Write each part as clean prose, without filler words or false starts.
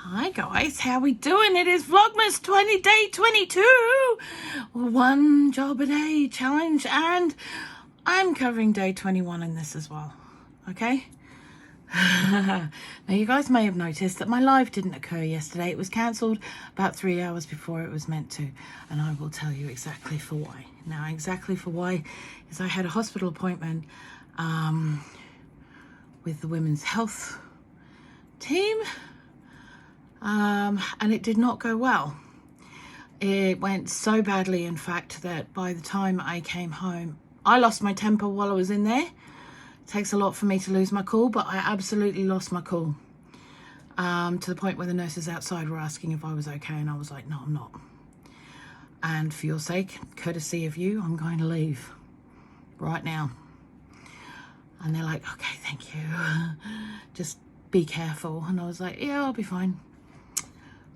Hi guys, how we doing? It is Vlogmas day 22, one job a day challenge, and I'm covering day 21 in this as well, okay? Now you guys may have noticed that my live didn't occur yesterday. It was cancelled about 3 hours before it was meant to, and I will tell you exactly for why. Now exactly for why is I had a hospital appointment with the women's health team. And it did not go well. It went so badly, in fact, that by the time I came home, I lost my temper while I was in there. It takes a lot for me to lose my cool, but I absolutely lost my cool. To the point where the nurses outside were asking if I was okay, and I was like, no, I'm not. And for your sake, courtesy of you, I'm going to leave right now. And they're like, okay, thank you. Just be careful. And I was like, yeah, I'll be fine.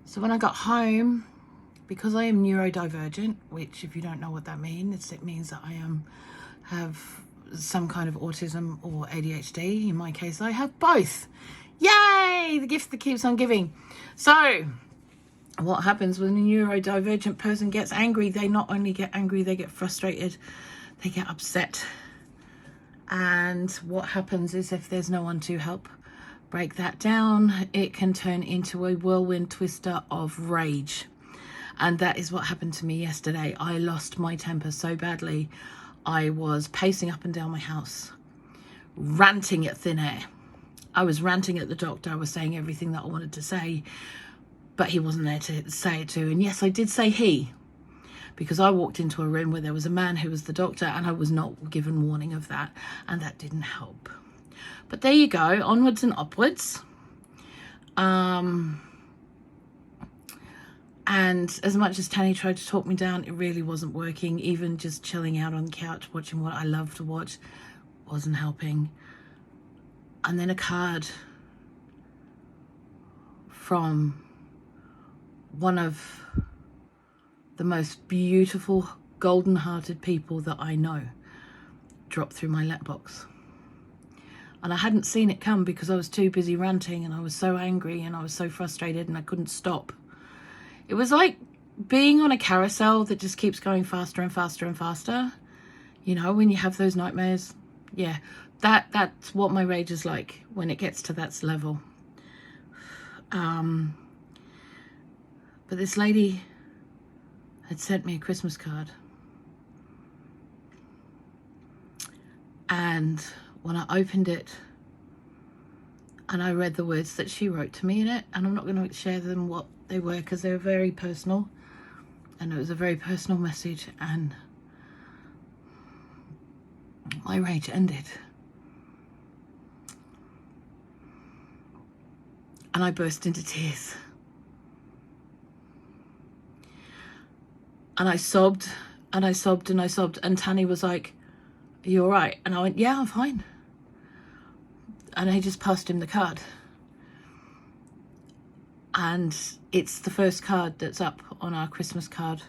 So when I got home, because I am neurodivergent, which if you don't know what that means, it means that I have some kind of autism or ADHD. In my case, I have both. Yay! The gift that keeps on giving. So what happens when a neurodivergent person gets angry? They not only get angry, they get frustrated, they get upset. And what happens is if there's no one to help break that down, it can turn into a whirlwind twister of rage. And that is what happened to me yesterday. I lost my temper so badly. I was pacing up and down my house, ranting at thin air. I was ranting at the doctor. I was saying everything that I wanted to say, but he wasn't there to say it to. And yes, I did say he, because I walked into a room where there was a man who was the doctor, and I was not given warning of that, and that didn't help. But there you go, onwards and upwards. And as much as Tanny tried to talk me down, it really wasn't working. Even just chilling out on the couch, watching what I love to watch, wasn't helping. And then a card from one of the most beautiful, golden-hearted people that I know dropped through my letterbox. And I hadn't seen it come because I was too busy ranting, and I was so angry and I was so frustrated and I couldn't stop. It was like being on a carousel that just keeps going faster and faster and faster. You know, when you have those nightmares. Yeah, that's what my rage is like when it gets to that level. But this lady had sent me a Christmas card. And when I opened it and I read the words that she wrote to me in it, and I'm not going to share them what they were because they were very personal, and it was a very personal message, and my rage ended. And I burst into tears. And I sobbed and I sobbed and I sobbed, and Tanny was like, are you all right? And I went, yeah, I'm fine. And I just passed him the card. And it's the first card that's up on our Christmas card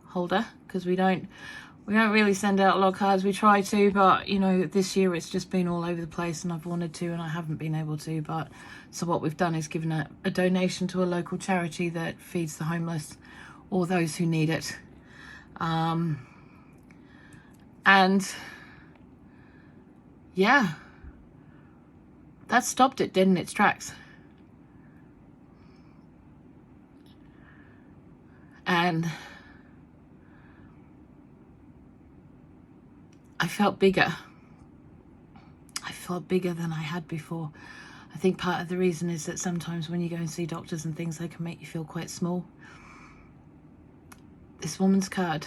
holder, because we don't really send out a lot of cards. We try to, but you know, this year it's just been all over the place, and I've wanted to and I haven't been able to. But so what we've done is given a donation to a local charity that feeds the homeless or those who need it. And yeah, that stopped it dead in its tracks. And I felt bigger. I felt bigger than I had before. I think part of the reason is that sometimes when you go and see doctors and things, they can make you feel quite small. This woman's card,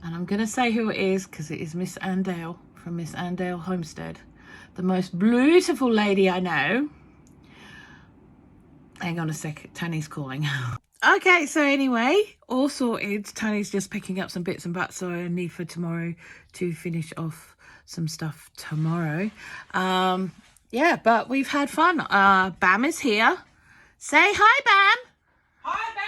and I'm going to say who it is because it is Miss Andale from Miss Andale Homestead, the most beautiful lady I know. Hang on a sec, Tanny's calling. Okay, so anyway, all sorted. Tanny's just picking up some bits and bats so I need for tomorrow to finish off some stuff tomorrow. Yeah, but we've had fun. Bam is here. Say hi, Bam. Hi, Bam.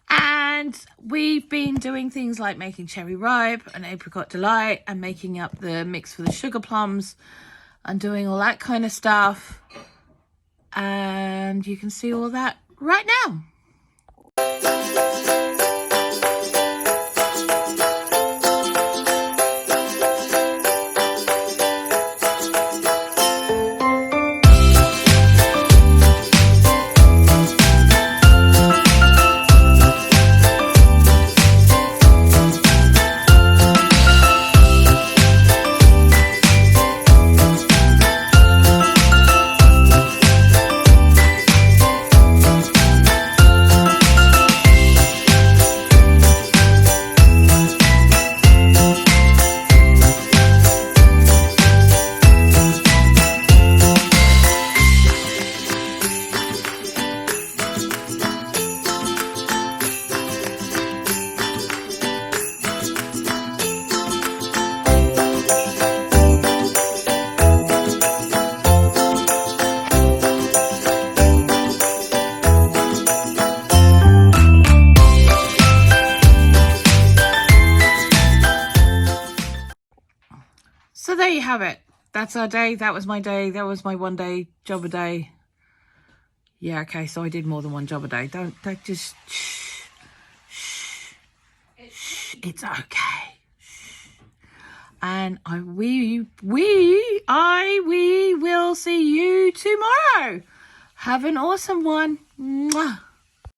And we've been doing things like making cherry ripe and apricot delight and making up the mix for the sugar plums and doing all that kind of stuff. and you can see all that right now. So there you have it. That's our day. That was my day. That was my one day job a day. Yeah, okay, so I did more than one job a day. Don't just shh. It's okay. And we will see you tomorrow. Have an awesome one. Mwah.